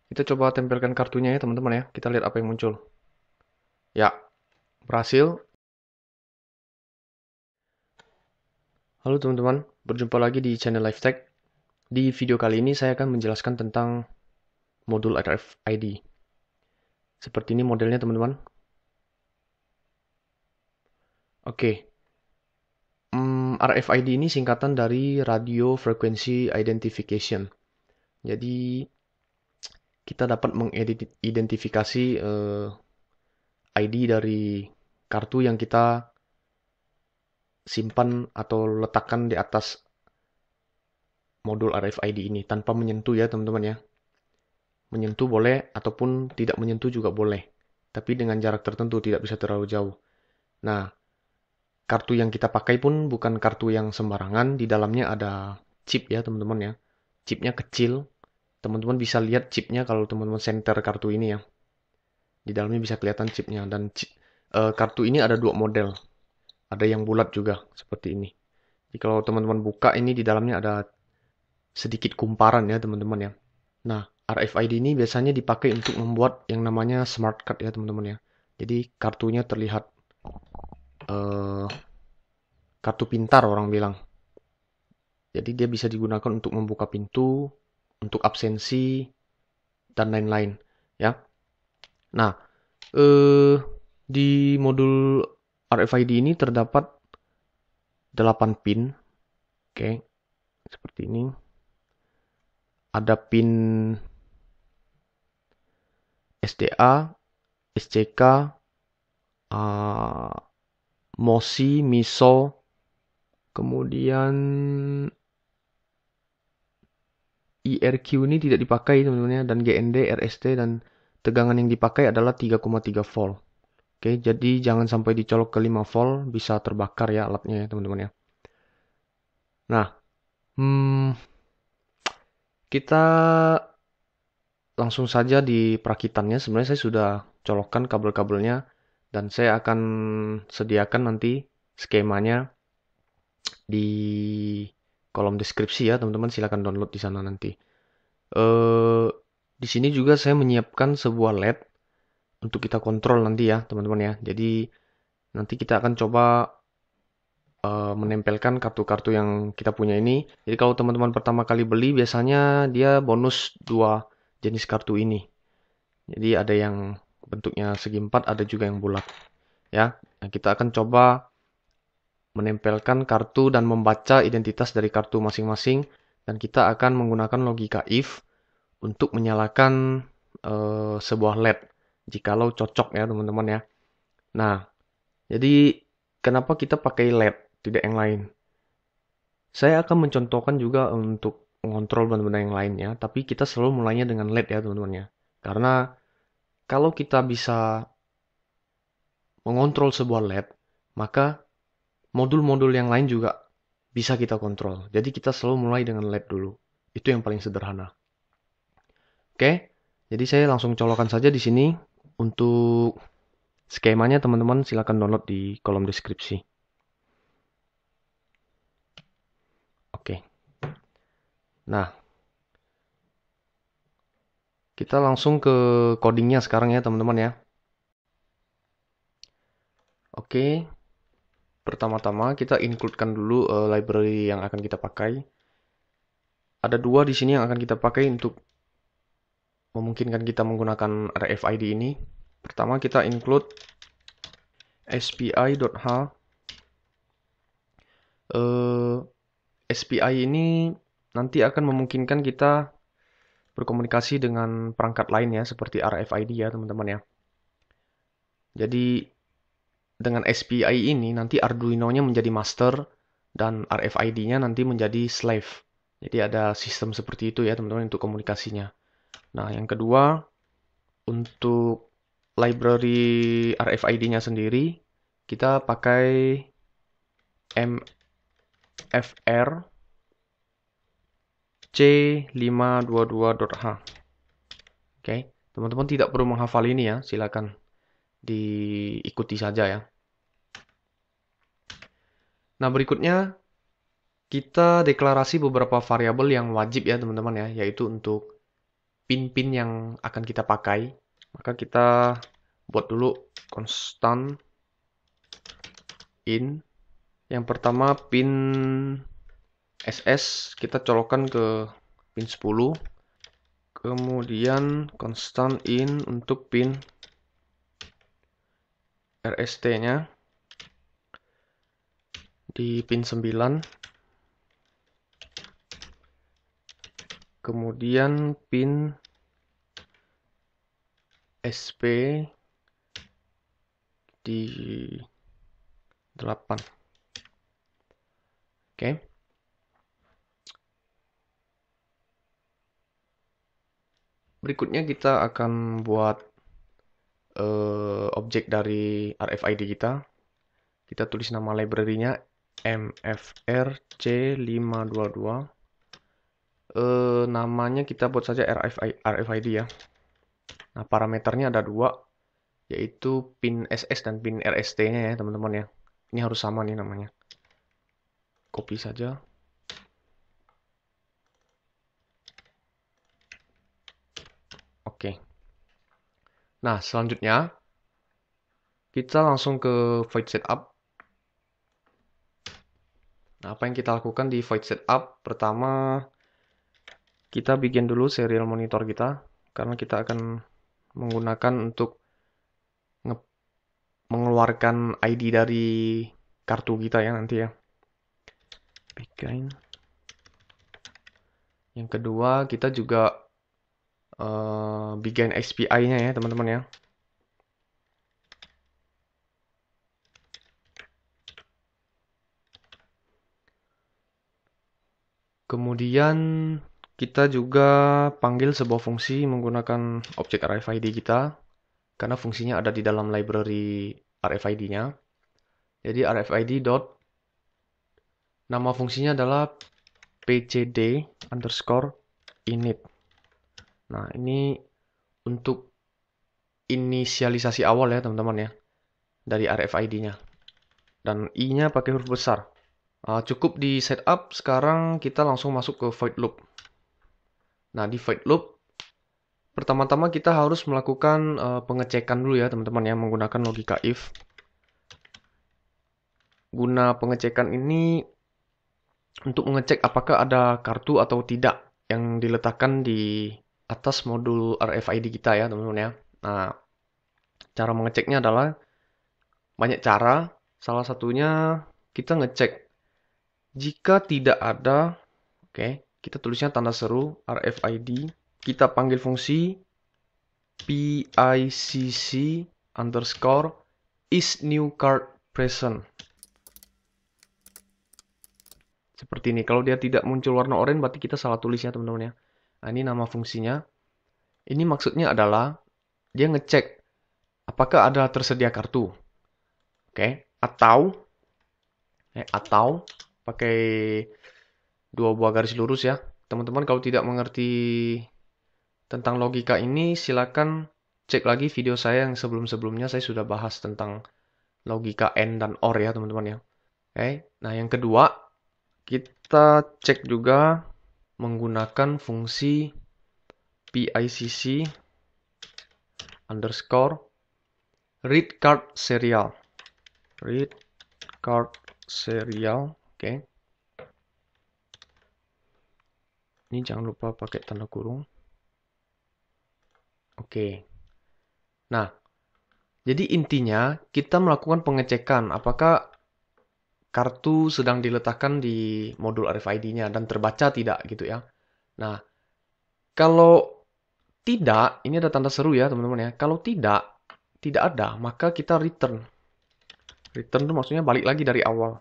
Kita coba tempelkan kartunya ya teman-teman ya. Kita lihat apa yang muncul. Ya, berhasil. Halo teman-teman, berjumpa lagi di channel LifeTech. Di video kali ini saya akan menjelaskan tentang modul RFID. Seperti ini modelnya teman-teman. Oke, RFID ini singkatan dari Radio Frequency Identification. Jadi kita dapat mengidentifikasi ID dari kartu yang kita simpan atau letakkan di atas modul RFID ini tanpa menyentuh ya teman-teman ya. Menyentuh boleh ataupun tidak menyentuh juga boleh. Tapi dengan jarak tertentu tidak bisa terlalu jauh. Nah, kartu yang kita pakai pun bukan kartu yang sembarangan. Di dalamnya ada chip ya teman-teman ya. Chipnya kecil. Teman-teman bisa lihat chipnya kalau teman-teman center kartu ini ya. Di dalamnya bisa kelihatan chipnya. Dan kartu ini ada dua model. Ada yang bulat juga seperti ini. Jadi kalau teman-teman buka ini di dalamnya ada sedikit kumparan ya teman-teman ya. Nah, RFID ini biasanya dipakai untuk membuat yang namanya smart card ya teman-teman ya. Jadi kartunya terlihat eh, kartu pintar orang bilang. Jadi dia bisa digunakan untuk membuka pintu, untuk absensi dan lain-lain ya. Nah, di modul RFID ini terdapat 8 pin. Oke, seperti ini. Ada pin SDA, SCK, MOSI, MISO, kemudian IRQ ini tidak dipakai teman-teman ya, dan GND, RST, dan tegangan yang dipakai adalah 3,3 volt. Oke, jadi jangan sampai dicolok ke 5 volt, bisa terbakar ya alatnya ya teman-teman ya. Nah, kita langsung saja di perakitannya. Sebenarnya saya sudah colokkan kabel-kabelnya, dan saya akan sediakan nanti skemanya di kolom deskripsi ya teman-teman, silahkan download di sana nanti. Di sini juga saya menyiapkan sebuah LED untuk kita kontrol nanti ya teman-teman ya. Jadi nanti kita akan coba menempelkan kartu-kartu yang kita punya ini. Jadi kalau teman-teman pertama kali beli biasanya dia bonus dua jenis kartu ini. Jadi ada yang bentuknya segi empat, ada juga yang bulat ya. Nah, kita akan coba menempelkan kartu dan membaca identitas dari kartu masing-masing, dan kita akan menggunakan logika if untuk menyalakan sebuah LED jikalau cocok ya teman-teman ya. Nah, jadi kenapa kita pakai LED tidak yang lain? Saya akan mencontohkan juga untuk mengontrol benda-benda yang lainnya, tapi kita selalu mulainya dengan LED ya teman-teman ya. Karena kalau kita bisa mengontrol sebuah LED, maka modul-modul yang lain juga bisa kita kontrol. Jadi kita selalu mulai dengan LED dulu. Itu yang paling sederhana. Oke, jadi saya langsung colokan saja di sini. Untuk skemanya teman-teman silakan download di kolom deskripsi. Oke. Nah, kita langsung ke codingnya sekarang ya teman-teman ya. Oke, pertama-tama kita includekan dulu library yang akan kita pakai. Ada dua di sini yang akan kita pakai untuk memungkinkan kita menggunakan RFID ini. Pertama kita include spi.h. SPI ini nanti akan memungkinkan kita berkomunikasi dengan perangkat lain ya, seperti RFID ya teman-teman ya. Jadi dengan SPI ini nanti Arduino-nya menjadi master dan RFID-nya nanti menjadi slave. Jadi ada sistem seperti itu ya teman-teman untuk komunikasinya. Nah, yang kedua, untuk library RFID-nya sendiri, kita pakai MFR C522.h. Oke, teman-teman tidak perlu menghafal ini ya, silakan diikuti saja ya. Nah, berikutnya kita deklarasi beberapa variabel yang wajib ya teman-teman ya, yaitu untuk pin-pin yang akan kita pakai, maka kita buat dulu constant in. Yang pertama pin SS kita colokkan ke pin 10. Kemudian constant in untuk pin RST-nya di pin 9. Kemudian pin SP di 8. Oke. Berikutnya kita akan buat objek dari RFID kita. Kita tulis nama library-nya mfrc522. Namanya kita buat saja RFID ya. Nah, parameternya ada 2, yaitu pin SS dan pin RST-nya ya, teman-teman ya. Ini harus sama nih namanya. Copy saja. Oke. Nah, selanjutnya kita langsung ke void setup. Nah, apa yang kita lakukan di void setup? Pertama, kita bikin dulu serial monitor kita, karena kita akan menggunakan untuk mengeluarkan ID dari kartu kita ya nanti ya. Begin. Yang kedua, kita juga begin SPI-nya ya teman-teman ya. Kemudian kita juga panggil sebuah fungsi menggunakan objek RFID kita, karena fungsinya ada di dalam library RFID-nya. Jadi RFID dot, nama fungsinya adalah pcd underscore init. Nah, ini untuk inisialisasi awal ya teman-teman ya, dari RFID-nya. Dan I-nya pakai huruf besar. Cukup di setup, sekarang kita langsung masuk ke void loop. Nah, di void loop, pertama-tama kita harus melakukan pengecekan dulu ya teman-teman ya, menggunakan logika if. Guna pengecekan ini untuk mengecek apakah ada kartu atau tidak yang diletakkan di atas modul RFID kita ya teman-teman ya. Nah, cara mengeceknya adalah banyak cara. Salah satunya kita ngecek jika tidak ada, kita tulisnya tanda seru RFID. Kita panggil fungsi PICC underscore is new card present. Seperti ini. Kalau dia tidak muncul warna oranye, berarti kita salah tulis ya teman-teman ya. Nah, ini nama fungsinya. Ini maksudnya adalah dia ngecek apakah ada tersedia kartu. Atau pakai 2 buah garis lurus ya. Teman-teman kalau tidak mengerti tentang logika ini, silakan cek lagi video saya yang sebelum-sebelumnya. Saya sudah bahas tentang logika AND dan OR ya teman-teman ya. Nah yang kedua, kita cek juga menggunakan fungsi PICC underscore read card serial. Read card serial. Ini jangan lupa pakai tanda kurung. Nah, jadi intinya kita melakukan pengecekan apakah kartu sedang diletakkan di modul RFID-nya dan terbaca tidak gitu ya. Nah, kalau tidak, ini ada tanda seru ya teman-teman ya. Kalau tidak ada, maka kita return. Return itu maksudnya balik lagi dari awal.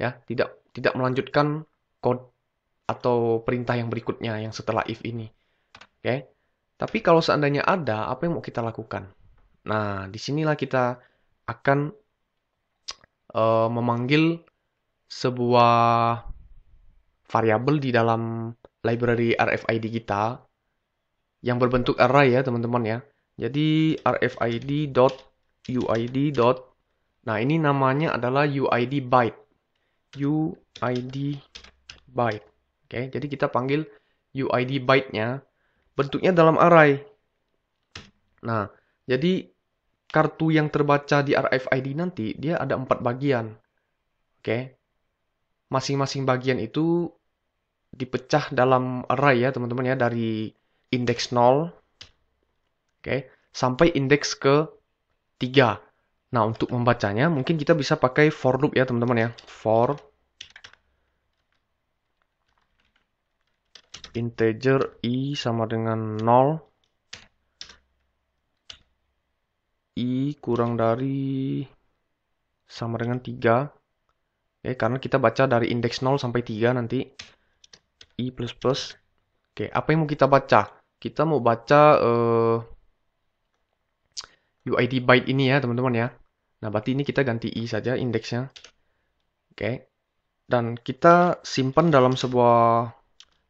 Ya, tidak melanjutkan code atau perintah yang berikutnya yang setelah if ini. Tapi kalau seandainya ada, apa yang mau kita lakukan? Nah, disinilah kita akan memanggil sebuah variabel di dalam library RFID kita yang berbentuk array ya teman-teman ya. Jadi RFID.UID. Nah, ini namanya adalah UID byte. UID byte. Jadi kita panggil UID byte-nya. bentuknya dalam array. Nah, jadi kartu yang terbaca di RFID nanti, dia ada 4 bagian. Oke. Masing-masing bagian itu dipecah dalam array ya teman-teman ya, dari indeks 0, oke, sampai indeks ke 3. Nah, untuk membacanya mungkin kita bisa pakai for loop ya teman-teman ya. For integer i sama dengan 0, i kurang dari sama dengan 3. Oke, karena kita baca dari indeks 0 sampai 3 nanti. I plus plus. Oke, apa yang mau kita baca? Kita mau baca UID byte ini ya teman-teman ya. Nah, berarti ini kita ganti i saja indeksnya. Oke. Dan kita simpan dalam sebuah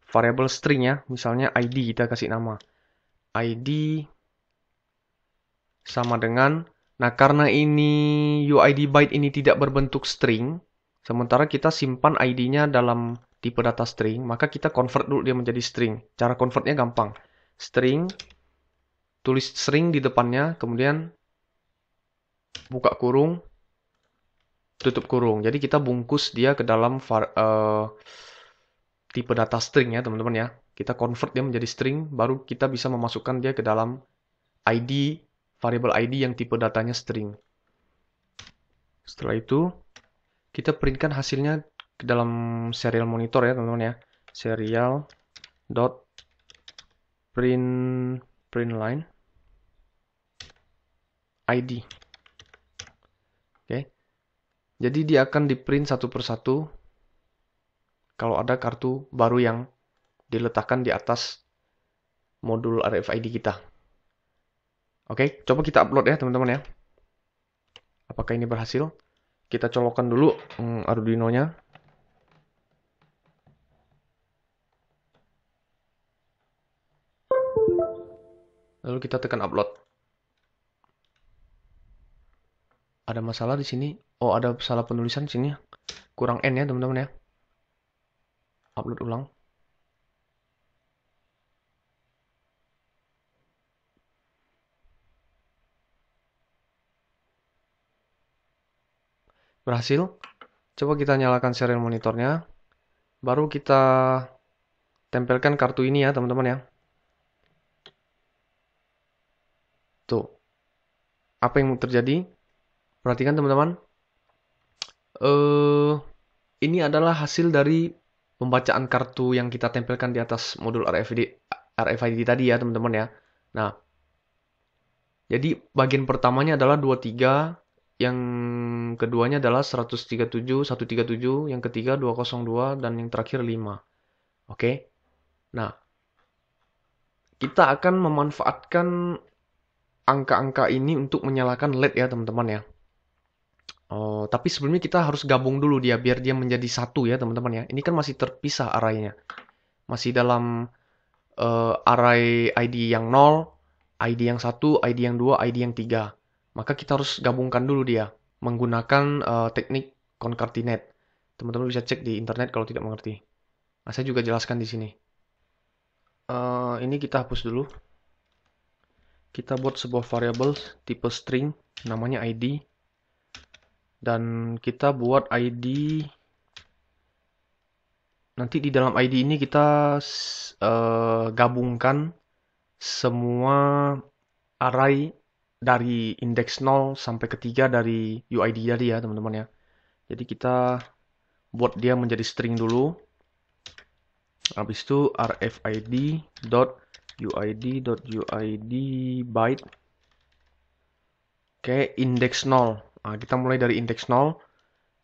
variable string ya. Misalnya ID kita kasih nama. ID sama dengan, nah karena ini UID byte ini tidak berbentuk string, sementara kita simpan ID-nya dalam tipe data string, maka kita convert dulu dia menjadi string. Cara convertnya gampang. String, tulis string di depannya, kemudian buka kurung, tutup kurung. Jadi kita bungkus dia ke dalam tipe data string ya teman-teman ya. Kita convert dia menjadi string, baru kita bisa memasukkan dia ke dalam ID, variable ID yang tipe datanya string. Setelah itu, kita printkan hasilnya ke dalam serial monitor ya teman-teman ya. Serial dot print line ID. Oke. Jadi dia akan di print satu persatu kalau ada kartu baru yang diletakkan di atas modul RFID kita. Oke, coba kita upload ya teman-teman ya. Apakah ini berhasil? Kita colokkan dulu Arduino-nya. Lalu kita tekan upload. Ada masalah di sini. Oh, ada salah penulisan di sini. Kurang N ya teman-teman ya. Upload ulang. Berhasil. Coba kita nyalakan serial monitornya. Baru kita tempelkan kartu ini ya teman-teman ya. Tuh. Apa yang terjadi? Perhatikan teman-teman. Ini adalah hasil dari pembacaan kartu yang kita tempelkan di atas modul RFID tadi ya teman-teman ya. Nah, jadi bagian pertamanya adalah 23, yang keduanya adalah 137, 137, yang ketiga 202, dan yang terakhir 5. Oke. Nah, kita akan memanfaatkan angka-angka ini untuk menyalakan LED ya teman-teman ya. Oh, tapi sebelumnya kita harus gabung dulu dia biar dia menjadi satu ya teman-teman ya. Ini kan masih terpisah arraynya. Masih dalam array ID yang 0, ID yang 1, ID yang 2, ID yang 3. Maka kita harus gabungkan dulu dia menggunakan teknik concatenate. Teman-teman bisa cek di internet kalau tidak mengerti. Nah, saya juga jelaskan di sini. Ini kita hapus dulu. Kita buat sebuah variable tipe string namanya ID. Dan kita buat ID. Nanti di dalam ID ini kita gabungkan semua array dari indeks 0 sampai ke 3 dari UID tadi ya teman-teman ya. Jadi kita buat dia menjadi string dulu. Habis itu rfid.uid.uid byte. Oke, indeks 0. Nah, kita mulai dari indeks 0.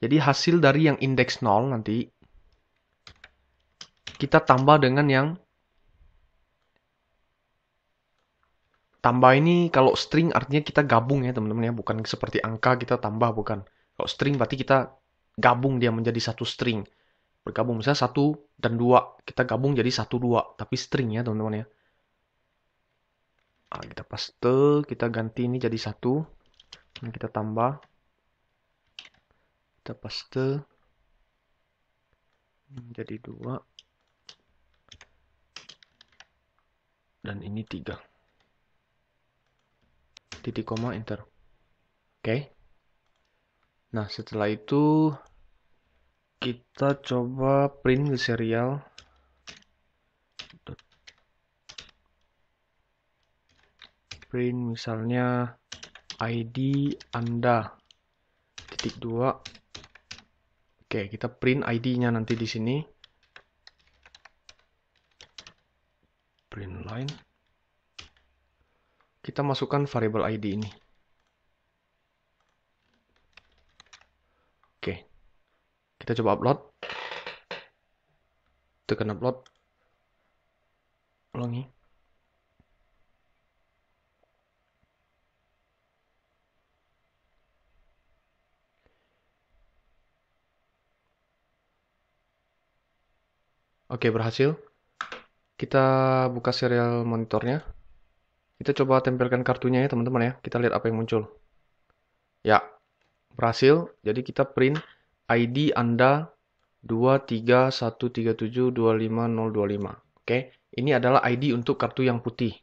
Jadi hasil dari yang indeks 0 nanti kita tambah dengan yang tambah ini. Kalau string artinya kita gabung ya teman-teman ya, bukan seperti angka kita tambah, bukan. Kalau string berarti kita gabung dia menjadi satu string. Bergabung misalnya 1 dan 2, kita gabung jadi 1 2, tapi string ya teman-teman ya. Nah, kita paste, kita ganti ini jadi 1. Dan kita tambah. Kita paste jadi 2. dan ini 3. Titik koma enter. Oke. Nah, setelah itu kita coba print ke serial. Print misalnya ID Anda titik 2. Oke, kita print ID-nya nanti di sini. Print line. Kita masukkan variabel ID ini. Oke. Kita coba upload. Tekan upload. Ulangi. Oke, berhasil. Kita buka serial monitornya. Kita coba tempelkan kartunya ya teman-teman ya. Kita lihat apa yang muncul. Ya, berhasil. Jadi kita print ID Anda 23137250025. Oke, ini adalah ID untuk kartu yang putih.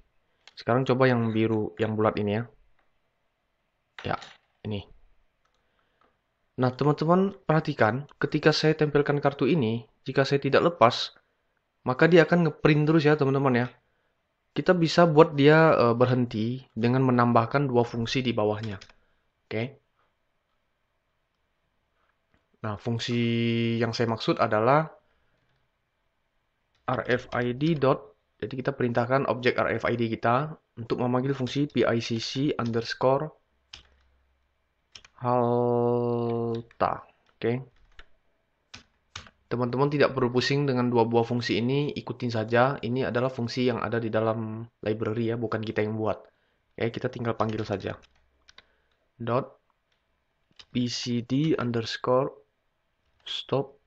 Sekarang coba yang biru, yang bulat ini ya. Ya, ini. Nah, teman-teman perhatikan, ketika saya tempelkan kartu ini, jika saya tidak lepas, maka dia akan ngeprint terus ya teman-teman ya. Kita bisa buat dia berhenti dengan menambahkan 2 fungsi di bawahnya. Oke. Nah, fungsi yang saya maksud adalah RFID dot. Jadi kita perintahkan objek RFID kita untuk memanggil fungsi PICC underscore halta. Oke. Teman-teman tidak perlu pusing dengan 2 buah fungsi ini, ikutin saja. Ini adalah fungsi yang ada di dalam library ya, bukan kita yang buat. Oke, kita tinggal panggil saja. Dot PCD underscore stop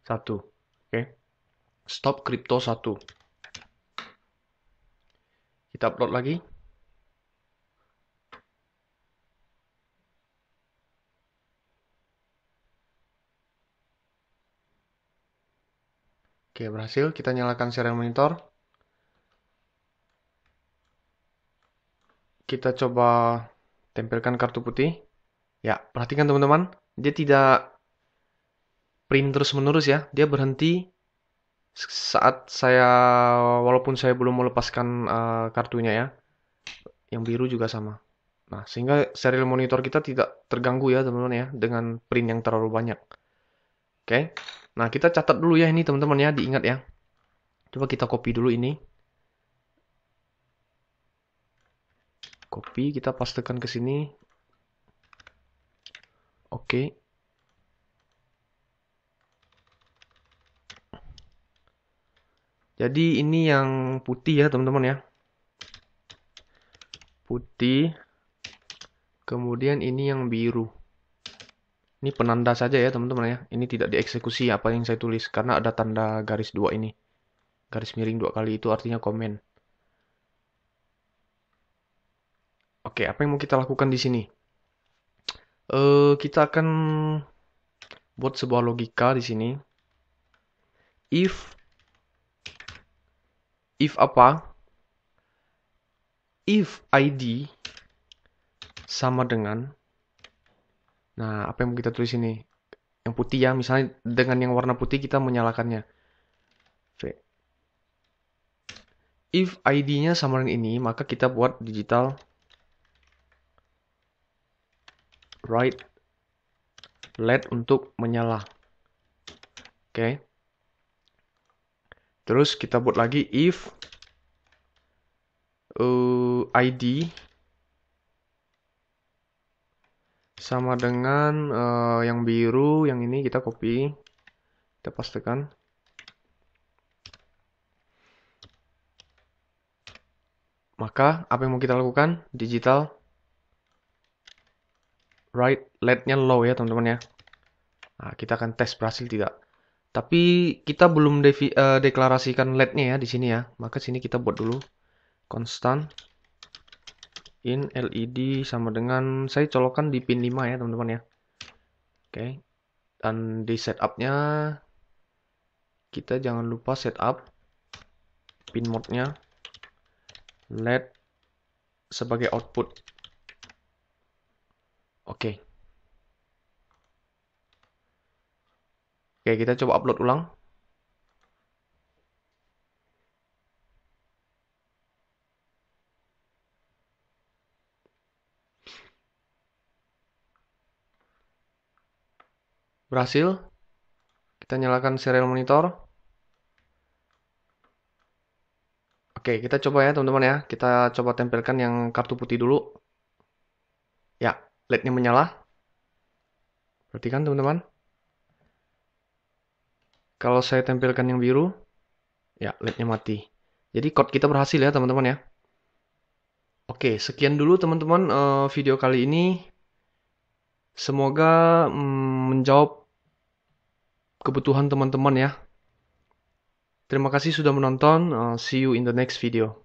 1. Oke. Stop crypto 1. Kita upload lagi. Oke, berhasil. Kita nyalakan serial monitor. Kita coba tempelkan kartu putih. Ya, perhatikan teman-teman. Dia tidak print terus-menerus ya. Dia berhenti saat saya, walaupun saya belum melepaskan kartunya ya. Yang biru juga sama. Nah, sehingga serial monitor kita tidak terganggu ya teman-teman ya. Dengan print yang terlalu banyak. Oke. Nah, kita catat dulu ya ini teman-teman ya. Diingat ya. Coba kita copy dulu ini. Copy, kita pastekan ke sini. Oke. Jadi ini yang putih ya teman-teman ya. Putih. Kemudian ini yang biru. Ini penanda saja ya teman-teman ya. Ini tidak dieksekusi apa yang saya tulis. Karena ada tanda garis 2 ini. Garis miring 2 kali itu artinya komen. Oke, apa yang mau kita lakukan di sini? Kita akan buat sebuah logika di sini. If apa? If ID sama dengan, nah apa yang mau kita tulis ini? Yang putih ya, misalnya dengan yang warna putih kita menyalakannya. If ID-nya sama dengan ini, maka kita buat digital right LED untuk menyala. Oke. Terus kita buat lagi if ID sama dengan yang biru, yang ini kita copy, kita pastekan. Maka apa yang mau kita lakukan? Digital right LED-nya low ya teman-teman ya. Nah, kita akan tes berhasil tidak. Tapi kita belum deklarasikan LED-nya ya di sini ya. Maka sini kita buat dulu constant in LED sama dengan, saya colokkan di pin 5 ya teman-teman ya. Oke. Dan di setup-nya kita jangan lupa setup pin mode-nya LED sebagai output. Oke. Oke, kita coba upload ulang. Berhasil. Kita nyalakan serial monitor. Oke, kita coba ya teman-teman ya. Kita coba tempelkan yang kartu putih dulu. Ya, LED-nya menyala. Perhatikan teman-teman. Kalau saya tempelkan yang biru, ya LED-nya mati. Jadi code kita berhasil ya teman-teman ya. Oke, sekian dulu teman-teman video kali ini. Semoga menjawab kebutuhan teman-teman ya. Terima kasih sudah menonton. See you in the next video.